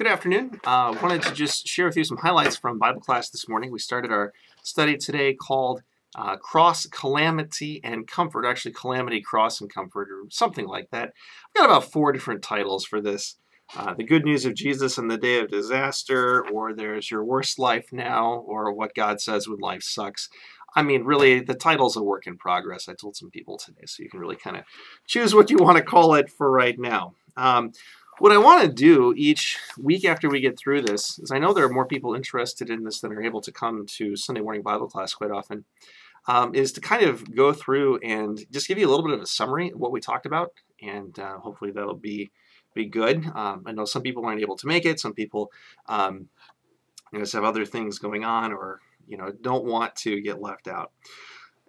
Good afternoon. Wanted to just share with you some highlights from Bible class this morning. We started our study today called Cross, Calamity, and Comfort. Actually, Calamity, Cross, and Comfort, or something like that. I've got about 4 different titles for this. The Good News of Jesus in the Day of Disaster, or There's Your Worst Life Now, or What God Says When Life Sucks. I mean, really, the title's a work in progress. I told some people today, so you can really kind of choose what you want to call it for right now. What I want to do each week after we get through this is, I know there are more people interested in this than are able to come to Sunday morning Bible class quite often, is to kind of go through and just give you a little bit of a summary of what we talked about, and hopefully that'll be good. I know some people aren't able to make it. Some people just have other things going on, or don't want to get left out.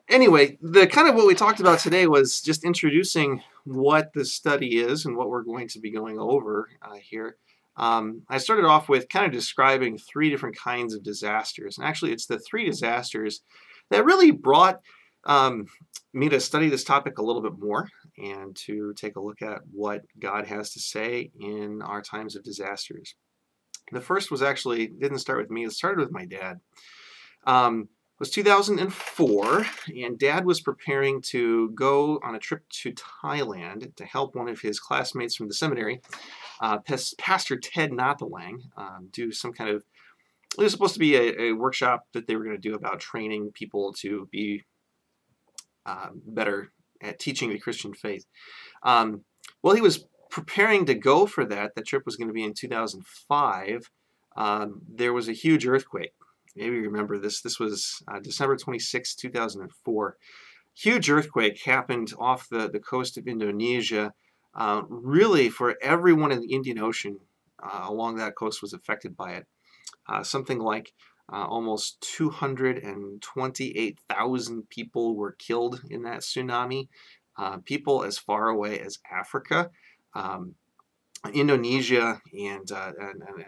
Anyway, the kind of what we talked about today was just introducing what the study is and what we're going to be going over here. I started off with kind of describing 3 different kinds of disasters. And actually, it's the 3 disasters that really brought me to study this topic a little bit more and to take a look at what God has to say in our times of disasters. The first was actually, didn't start with me, it started with my dad. It was 2004, and Dad was preparing to go on a trip to Thailand to help one of his classmates from the seminary, Pastor Ted Nathalang, do some kind of, it was supposed to be a workshop that they were going to do about training people to be better at teaching the Christian faith. Well, he was preparing to go for that. That trip was going to be in 2005. There was a huge earthquake. Maybe you remember this. This was December 26, 2004. Huge earthquake happened off the coast of Indonesia. Really, for everyone in the Indian Ocean along that coast was affected by it. Something like almost 228,000 people were killed in that tsunami. People as far away as Africa, Indonesia, and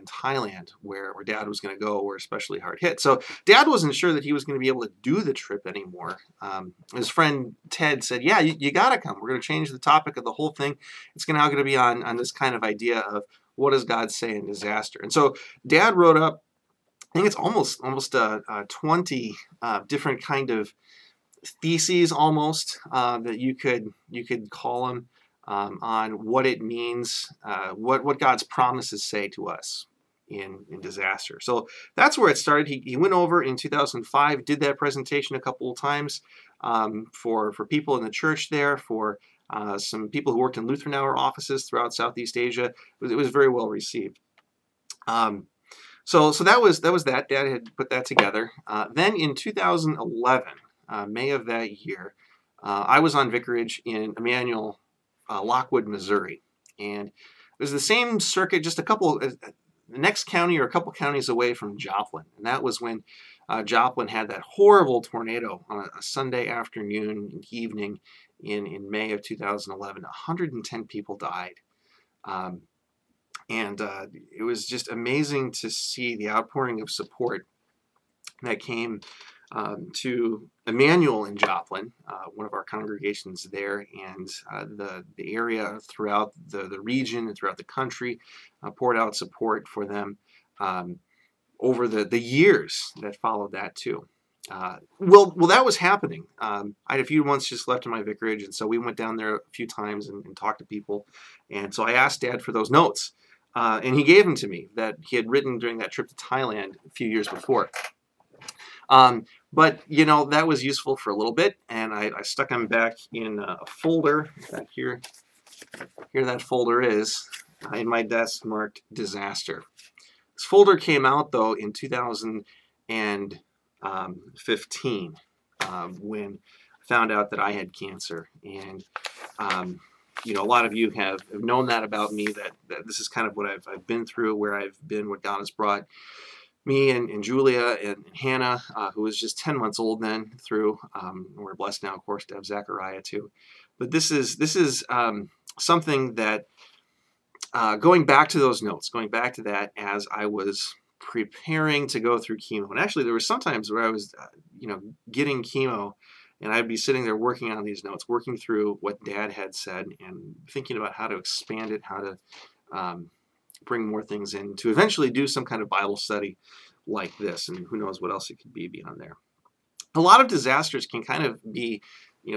Thailand, where Dad was going to go, were especially hard hit. So Dad wasn't sure that he was going to be able to do the trip anymore. His friend Ted said, "Yeah, you got to come. We're going to change the topic of the whole thing. It's now going to be on this kind of idea of what does God say in disaster." And so Dad wrote up, I think it's almost 20 different kind of theses almost that you could call them. On what it means, what God's promises say to us in disaster. So that's where it started. He went over in 2005, did that presentation a couple of times for people in the church there, for some people who worked in Lutheran Hour offices throughout Southeast Asia. It was very well received. So that was that. Dad had put that together. Then in 2011, May of that year, I was on vicarage in Emmanuel, Lockwood, Missouri, and it was the same circuit, just the next county or a couple counties away from Joplin, and that was when Joplin had that horrible tornado on a Sunday afternoon and evening in May of 2011. 110 people died, and it was just amazing to see the outpouring of support that came to Emmanuel in Joplin, one of our congregations there, and the area throughout the region and throughout the country poured out support for them over the years that followed that too. Well, that was happening. I had a few months just left in my vicarage, and so we went down there a few times and talked to people. And so I asked Dad for those notes, and he gave them to me that he had written during that trip to Thailand a few years before. But that was useful for a little bit, and I stuck them back in a folder back here. Here that folder is in my desk marked disaster. This folder came out though in 2015 when I found out that I had cancer, and a lot of you have known that about me, that this is kind of what I've been through, where I've been, what God has brought me and Julia and Hannah, who was just 10 months old then, through. We're blessed now, of course, to have Zechariah too. But this is something that, going back to those notes, going back to that as I was preparing to go through chemo. And actually, there were some times where I was, getting chemo, and I'd be sitting there working on these notes, working through what Dad had said, and thinking about how to expand it, how to bring more things in, to eventually do some kind of Bible study like this, and who knows what else it could be beyond there. A lot of disasters can kind of be,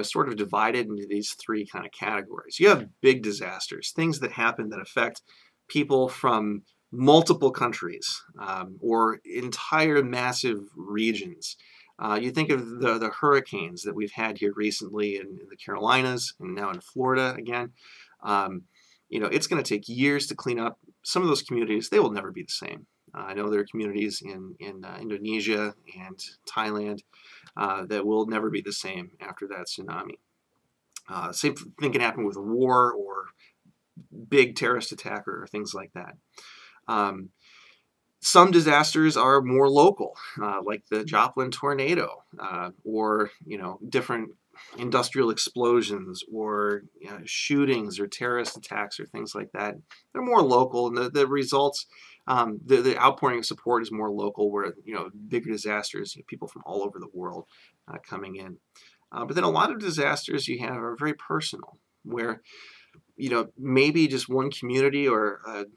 sort of divided into these three kind of categories. You have big disasters, things that happen that affect people from multiple countries or entire massive regions. You think of the hurricanes that we've had here recently in the Carolinas and now in Florida again. It's going to take years to clean up. Some of those communities, they will never be the same. I know there are communities in Indonesia and Thailand that will never be the same after that tsunami. Same thing can happen with a war or big terrorist attack or things like that. Some disasters are more local, like the Joplin tornado, or different industrial explosions, or shootings, or terrorist attacks, or things like that. They're more local, and the results, the outpouring of support is more local. Where bigger disasters, people from all over the world coming in. But then a lot of disasters you have are very personal, where maybe just one community or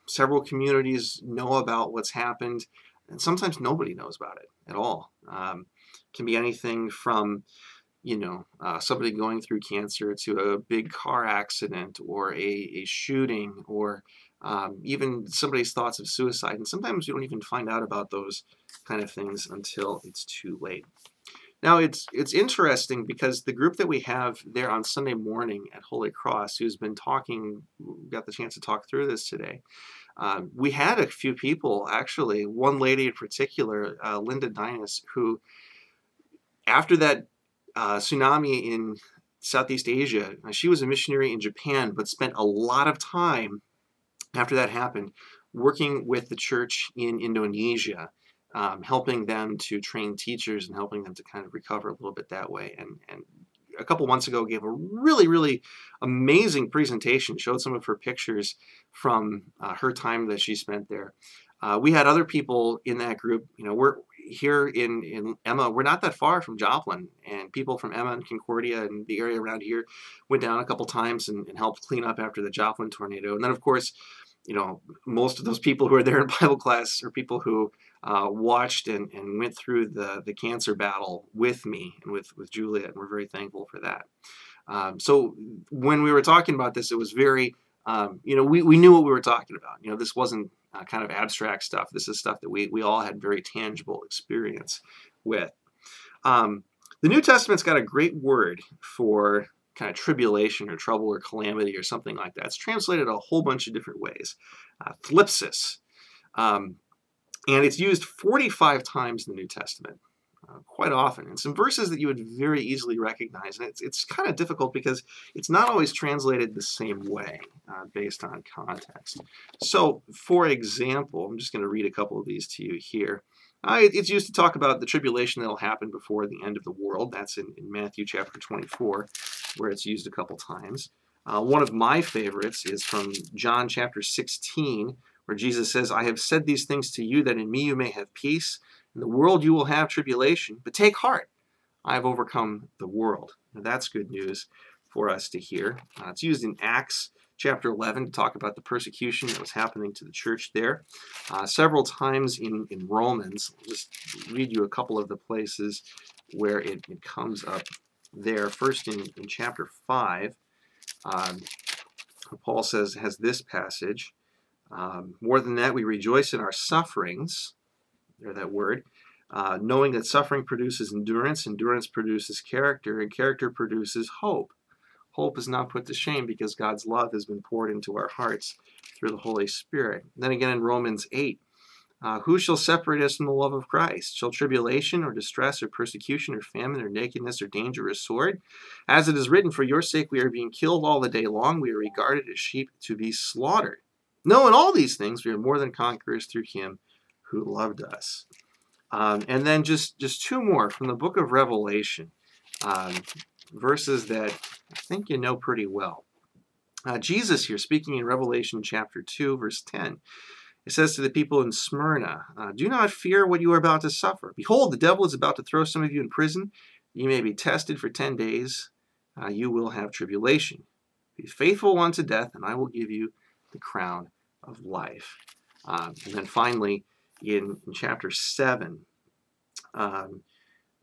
several communities know about what's happened, and sometimes nobody knows about it at all. Can be anything from somebody going through cancer to a big car accident or a shooting, or even somebody's thoughts of suicide. And sometimes you don't even find out about those kind of things until it's too late. Now, it's interesting because the group that we have there on Sunday morning at Holy Cross, who's been talking, got the chance to talk through this today, we had a few people, actually, one lady in particular, Linda Dinas, who, after that tsunami in Southeast Asia, she was a missionary in Japan, but spent a lot of time after that happened working with the church in Indonesia, helping them to train teachers and helping them to kind of recover a little bit that way. And a couple months ago gave a really, really amazing presentation, showed some of her pictures from her time that she spent there. We had other people in that group. We're here in Emma. We're not that far from Joplin, and people from Emma and Concordia and the area around here went down a couple times and helped clean up after the Joplin tornado. And then, of course, most of those people who are there in Bible class are people who watched and went through the cancer battle with me and with Julia, and we're very thankful for that. So when we were talking about this, it was very, we knew what we were talking about. This wasn't kind of abstract stuff. This is stuff that we all had very tangible experience with. The New Testament's got a great word for kind of tribulation or trouble or calamity or something like that. It's translated a whole bunch of different ways. Thlipsis. And it's used 45 times in the New Testament, quite often. And some verses that you would very easily recognize. And it's kind of difficult because it's not always translated the same way based on context. So, for example, I'm just going to read a couple of these to you here. It's used to talk about the tribulation that will happen before the end of the world. That's in Matthew chapter 24, where it's used a couple times. One of my favorites is from John chapter 16, where Jesus says, I have said these things to you that in me you may have peace. In the world you will have tribulation, but take heart. I have overcome the world. Now, that's good news for us to hear. It's used in Acts chapter 11 to talk about the persecution that was happening to the church there. Several times in Romans. I'll just read you a couple of the places where it comes up there. First in chapter 5, Paul has this passage. More than that, we rejoice in our sufferings. There's that word. Knowing that suffering produces endurance, endurance produces character, and character produces hope. Hope is not put to shame because God's love has been poured into our hearts through the Holy Spirit. Then again in Romans 8, who shall separate us from the love of Christ? Shall tribulation or distress or persecution or famine or nakedness or danger or sword? As it is written, for your sake we are being killed all the day long. We are regarded as sheep to be slaughtered. No, in all these things we are more than conquerors through him who loved us. And then just two more from the book of Revelation, verses that I think you know pretty well. Jesus here, speaking in Revelation chapter 2, verse 10, it says to the people in Smyrna, do not fear what you are about to suffer. Behold, the devil is about to throw some of you in prison. You may be tested for 10 days. You will have tribulation. Be faithful unto death, and I will give you the crown of life. And then finally, in chapter 7,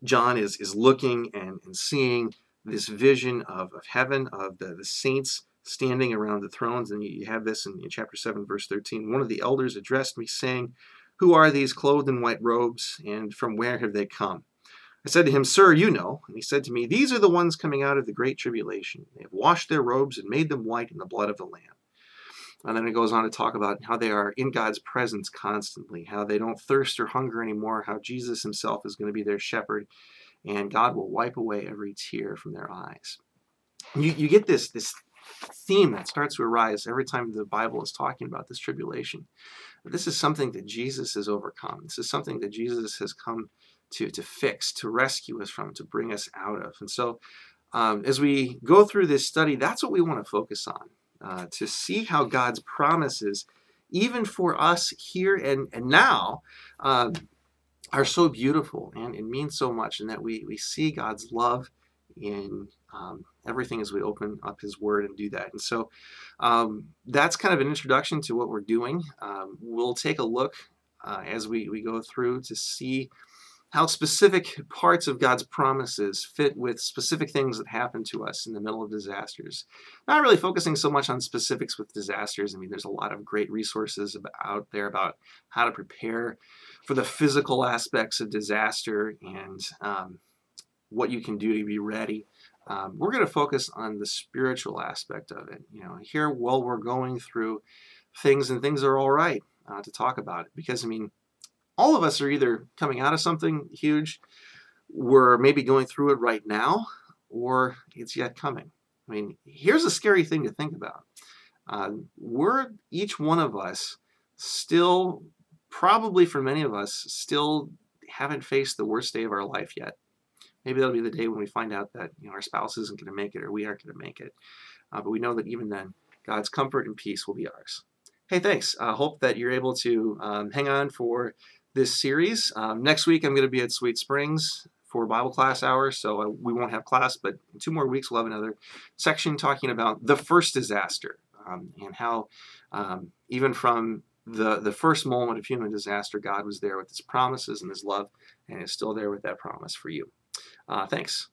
John is looking and seeing this vision of heaven, of the saints standing around the thrones. And you have this in chapter 7, verse 13. One of the elders addressed me, saying, "Who are these clothed in white robes, and from where have they come?" I said to him, "Sir, you know." And he said to me, "These are the ones coming out of the great tribulation. They have washed their robes and made them white in the blood of the Lamb." And then it goes on to talk about how they are in God's presence constantly, how they don't thirst or hunger anymore, how Jesus himself is going to be their shepherd, and God will wipe away every tear from their eyes. You get this theme that starts to arise every time the Bible is talking about this tribulation. This is something that Jesus has overcome. This is something that Jesus has come to fix, to rescue us from, to bring us out of. And so as we go through this study, that's what we want to focus on, to see how God's promises, even for us here and now, are so beautiful and mean so much, and that we see God's love in everything as we open up his word and do that. And so that's kind of an introduction to what we're doing. We'll take a look as we go through to see how specific parts of God's promises fit with specific things that happen to us in the middle of disasters. Not really focusing so much on specifics with disasters. I mean, there's a lot of great resources out there about how to prepare for the physical aspects of disaster and what you can do to be ready. We're going to focus on the spiritual aspect of it. Here, while we're going through things and things are all right to talk about it, because I mean, all of us are either coming out of something huge, we're maybe going through it right now, or it's yet coming. I mean, here's a scary thing to think about. We're, each one of us, still, probably for many of us, still haven't faced the worst day of our life yet. Maybe that'll be the day when we find out that our spouse isn't going to make it, or we aren't going to make it. But we know that even then, God's comfort and peace will be ours. Hey, thanks. I hope that you're able to hang on for this series. Next week, I'm going to be at Sweet Springs for Bible class hour, so we won't have class, but in 2 more weeks, we'll have another section talking about the first disaster and how even from the first moment of human disaster, God was there with his promises and his love, and is still there with that promise for you. Thanks.